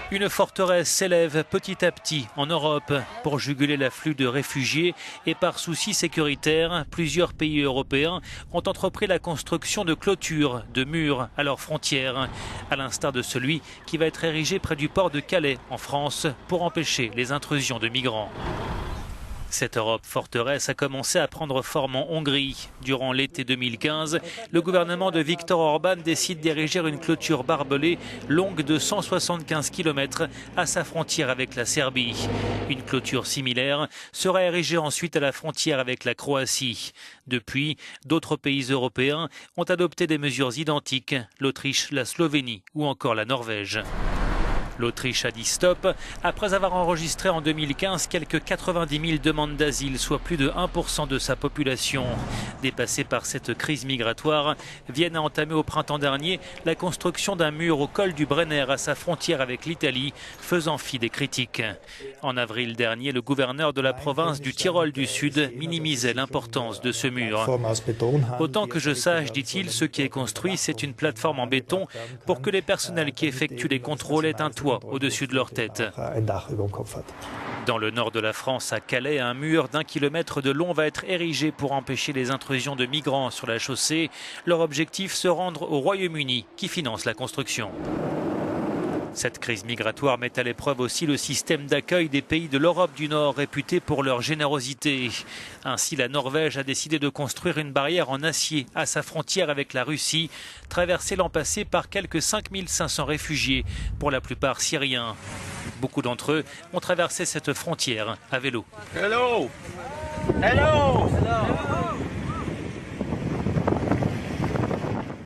Une forteresse s'élève petit à petit en Europe pour juguler l'afflux de réfugiés et par souci sécuritaire, plusieurs pays européens ont entrepris la construction de clôtures, de murs à leurs frontières, à l'instar de celui qui va être érigé près du port de Calais en France pour empêcher les intrusions de migrants. Cette Europe forteresse a commencé à prendre forme en Hongrie. Durant l'été 2015, le gouvernement de Viktor Orban décide d'ériger une clôture barbelée longue de 175 km à sa frontière avec la Serbie. Une clôture similaire sera érigée ensuite à la frontière avec la Croatie. Depuis, d'autres pays européens ont adopté des mesures identiques, l'Autriche, la Slovénie ou encore la Norvège. L'Autriche a dit stop après avoir enregistré en 2015 quelques 90 000 demandes d'asile, soit plus de 1% de sa population. Dépassée par cette crise migratoire, Vienne a entamé au printemps dernier la construction d'un mur au col du Brenner à sa frontière avec l'Italie, faisant fi des critiques. En avril dernier, le gouverneur de la province du Tyrol du Sud minimisait l'importance de ce mur. Autant que je sache, dit-il, ce qui est construit, c'est une plateforme en béton pour que les personnels qui effectuent les contrôles aient un toit au-dessus de leur tête. Dans le nord de la France, à Calais, un mur d'1 kilomètre de long va être érigé pour empêcher les intrusions de migrants sur la chaussée. Leur objectif, se rendre au Royaume-Uni, qui finance la construction. Cette crise migratoire met à l'épreuve aussi le système d'accueil des pays de l'Europe du Nord, réputé pour leur générosité. Ainsi, la Norvège a décidé de construire une barrière en acier à sa frontière avec la Russie, traversée l'an passé par quelques 5500 réfugiés, pour la plupart syriens. Beaucoup d'entre eux ont traversé cette frontière à vélo. Hello. Hello. Hello.